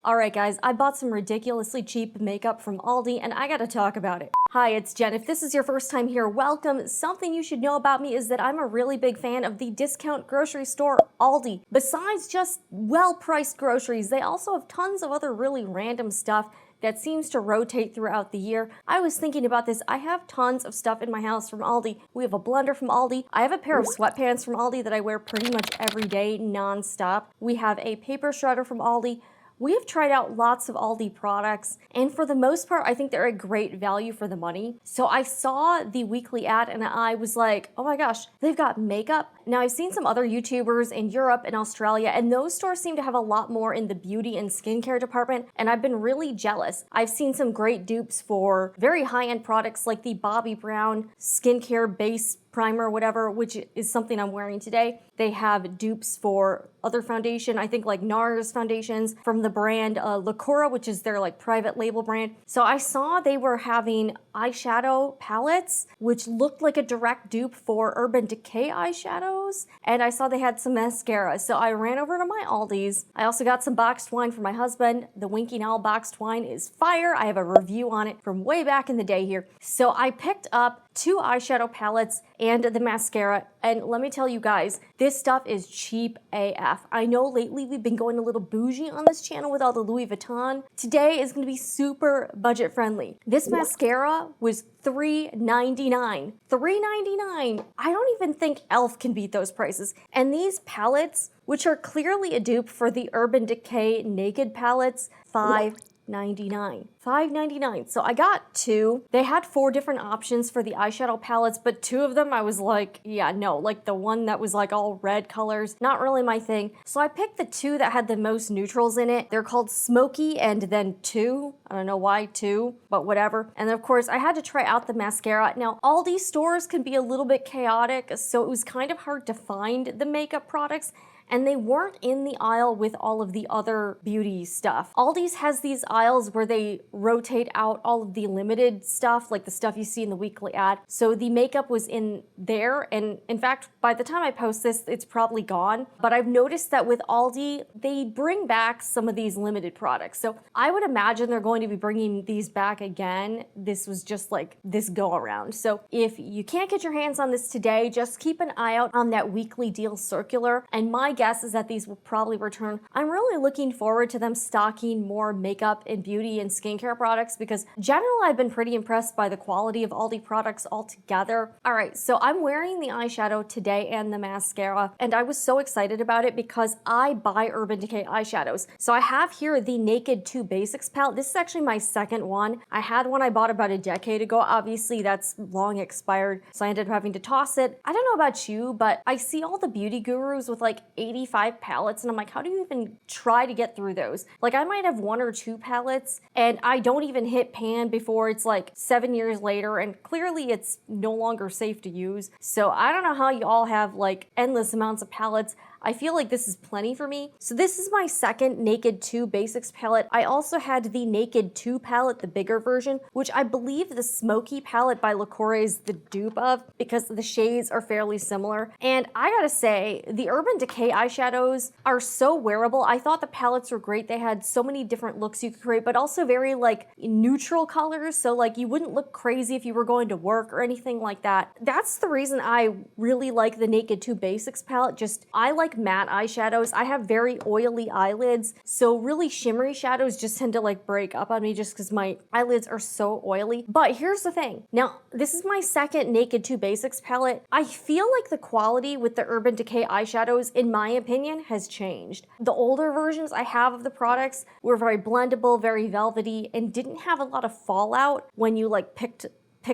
Alright guys, I bought some ridiculously cheap makeup from Aldi and I gotta talk about it. Hi, it's Jen. If this is your first time here, welcome. Something you should know about me is that I'm a really big fan of the discount grocery store Aldi. Besides just well-priced groceries, they also have tons of other really random stuff that seems to rotate throughout the year. I was thinking about this. I have tons of stuff in my house from Aldi. We have a blender from Aldi. I have a pair of sweatpants from Aldi that I wear pretty much every day, non-stop. We have a paper shredder from Aldi. We have tried out lots of Aldi products, and for the most part, I think they're a great value for the money. So I saw the weekly ad and I was like, oh my gosh, they've got makeup. Now I've seen some other YouTubers in Europe and Australia, and those stores seem to have a lot more in the beauty and skincare department, and I've been really jealous. I've seen some great dupes for very high-end products like the Bobbi Brown skincare base primer, whatever, which is something I'm wearing today. They have dupes for other foundation, I think like NARS foundations from the brand Lacura, which is their like private label brand. So I saw they were having eyeshadow palettes, which looked like a direct dupe for Urban Decay eyeshadows. And I saw they had some mascara. So I ran over to my Aldi's. I also got some boxed wine for my husband. The Winking Owl boxed wine is fire. I have a review on it from way back in the day here. So I picked up 2 eyeshadow palettes and the mascara, and let me tell you guys, this stuff is cheap AF. I know lately we've been going a little bougie on this channel with all the Louis Vuitton. Today is going to be super budget friendly. This mascara was $3.99. $3.99. I don't even think e.l.f. can beat those prices. And these palettes, which are clearly a dupe for the Urban Decay Naked palettes, $5.99. $5.99. So I got 2. They had 4 different options for the eyeshadow palettes, but 2 of them I was like, yeah, no, like the one that was like all red colors, not really my thing. So I picked the 2 that had the most neutrals in it. They're called Smoky and then 2. I don't know why 2, but whatever. And then of course I had to try out the mascara. Now all these stores can be a little bit chaotic, so it was kind of hard to find the makeup products, and they weren't in the aisle with all of the other beauty stuff. Aldi's has these aisles where they rotate out all of the limited stuff, like the stuff you see in the weekly ad. So the makeup was in there, and in fact, by the time I post this, it's probably gone. But I've noticed that with Aldi, they bring back some of these limited products. So I would imagine they're going to be bringing these back again. This was just like this go around. So if you can't get your hands on this today, just keep an eye out on that weekly deal circular. And my guess is that these will probably return. I'm really looking forward to them stocking more makeup and beauty and skincare products because generally I've been pretty impressed by the quality of Aldi products altogether. All right, so I'm wearing the eyeshadow today and the mascara, and I was so excited about it because I buy Urban Decay eyeshadows. So I have here the Naked 2 Basics palette. This is actually my second one. I had one I bought about a decade ago. Obviously that's long expired, so I ended up having to toss it. I don't know about you, but I see all the beauty gurus with like 85 palettes, and I'm like, how do you even try to get through those? Like I might have 1 or 2 palettes and I don't even hit pan before it's like 7 years later, and clearly it's no longer safe to use. So I don't know how you all have like endless amounts of palettes. I feel like this is plenty for me. So this is my second Naked 2 Basics palette. I also had the Naked 2 palette, the bigger version, which I believe the Smoky palette by Lacura is the dupe of because the shades are fairly similar. And I gotta say, the Urban Decay eyeshadows are so wearable. I thought the palettes were great. They had so many different looks you could create, but also very like neutral colors. So like you wouldn't look crazy if you were going to work or anything like that. That's the reason I really like the Naked 2 Basics palette. Just, I like matte eyeshadows. I have very oily eyelids, so really shimmery shadows just tend to like break up on me just because my eyelids are so oily. But here's the thing. Now, this is my second Naked 2 Basics palette. I feel like the quality with the Urban Decay eyeshadows, in my opinion, has changed. The older versions I have of the products were very blendable, very velvety, and didn't have a lot of fallout when you like picked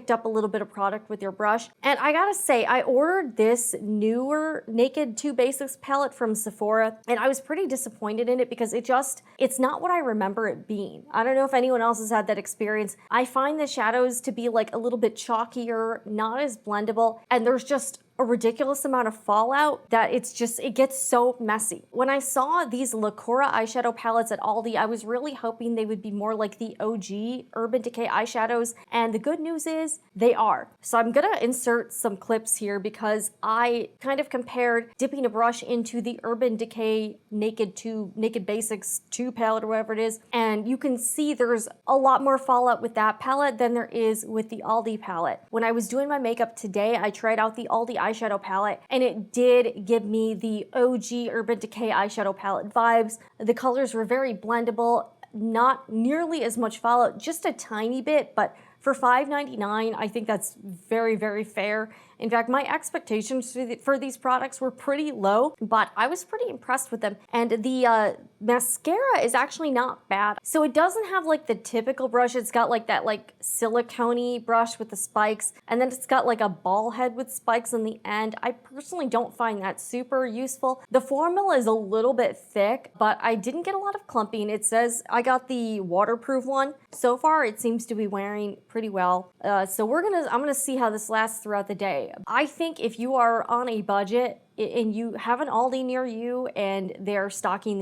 up a little bit of product with your brush. And I gotta say, I ordered this newer Naked 2 Basics palette from Sephora, and I was pretty disappointed in it because it's not what I remember it being. I don't know if anyone else has had that experience. I find the shadows to be like a little bit chalkier, not as blendable, and there's just a ridiculous amount of fallout that it gets so messy. When I saw these Lacura eyeshadow palettes at Aldi, I was really hoping they would be more like the OG Urban Decay eyeshadows, and the good news is they are. So I'm gonna insert some clips here because I kind of compared dipping a brush into the Urban Decay Naked Basics 2 palette or whatever it is, and you can see there's a lot more fallout with that palette than there is with the Aldi palette. When I was doing my makeup today, I tried out the Aldi eyeshadow palette, and it did give me the OG Urban Decay eyeshadow palette vibes. The colors were very blendable, not nearly as much fallout, just a tiny bit, but for $5.99, I think that's very, very fair. In fact, my expectations for these products were pretty low, but I was pretty impressed with them. And the mascara is actually not bad. So it doesn't have like the typical brush. It's got like that like silicone-y brush with the spikes, and then it's got like a ball head with spikes on the end. I personally don't find that super useful. The formula is a little bit thick, but I didn't get a lot of clumping. It says I got the waterproof one. So far, it seems to be wearing pretty well. So I'm gonna see how this lasts throughout the day. I think if you are on a budget and you have an Aldi near you and they're stocking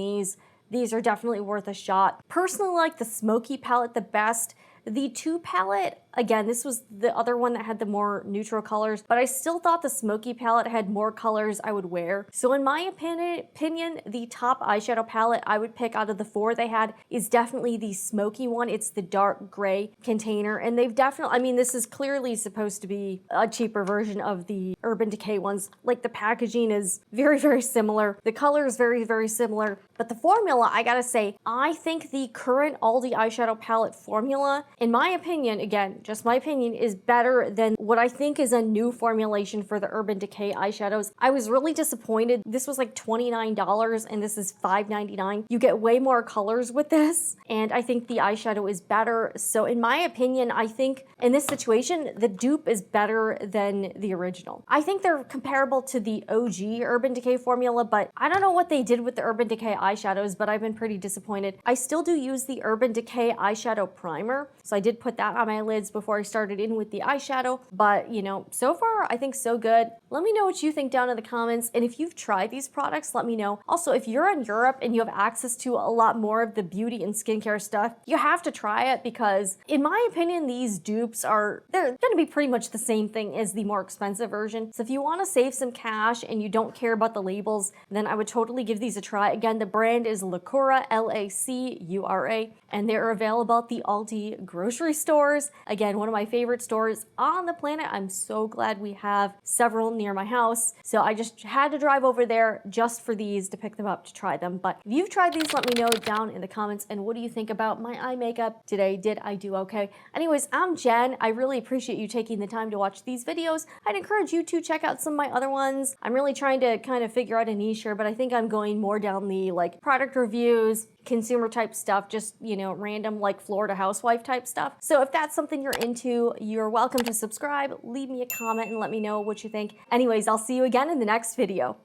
these are definitely worth a shot. Personally, like the smoky palette the best. The 2 palette, again, this was the other one that had the more neutral colors, but I still thought the smoky palette had more colors I would wear. So in my opinion, the top eyeshadow palette I would pick out of the 4 they had is definitely the smoky one. It's the dark gray container, and they've definitely, I mean, this is clearly supposed to be a cheaper version of the Urban Decay ones. Like the packaging is very, very similar. The color is very, very similar, but the formula, I gotta say, I think the current Aldi eyeshadow palette formula, in my opinion, again, just my opinion, is better than what I think is a new formulation for the Urban Decay eyeshadows. I was really disappointed. This was like $29 and this is $5.99. You get way more colors with this, and I think the eyeshadow is better. So in my opinion, I think in this situation, the dupe is better than the original. I think they're comparable to the OG Urban Decay formula, but I don't know what they did with the Urban Decay eyeshadows, but I've been pretty disappointed. I still do use the Urban Decay eyeshadow primer, so I did put that on my lids before I started in with the eyeshadow, but you know, so far I think so good. Let me know what you think down in the comments, and if you've tried these products, let me know. Also, if you're in Europe and you have access to a lot more of the beauty and skincare stuff, you have to try it because, in my opinion, these dupes they're gonna be pretty much the same thing as the more expensive version. So if you wanna save some cash and you don't care about the labels, then I would totally give these a try. Again, the brand is Lacura, Lacura, and they're available at the Aldi grocery stores. Again, one of my favorite stores on the planet. I'm so glad we have several near my house. So I just had to drive over there just for these to pick them up to try them. But if you've tried these, let me know down in the comments. And what do you think about my eye makeup today? Did I do okay? Anyways, I'm Jen. I really appreciate you taking the time to watch these videos. I'd encourage you to check out some of my other ones. I'm really trying to kind of figure out a niche here, but I think I'm going more down the like product reviews, consumer type stuff, just, you know, random like Florida housewife type stuff. So if that's something you're into, you're welcome to subscribe, leave me a comment and let me know what you think. Anyways, I'll see you again in the next video.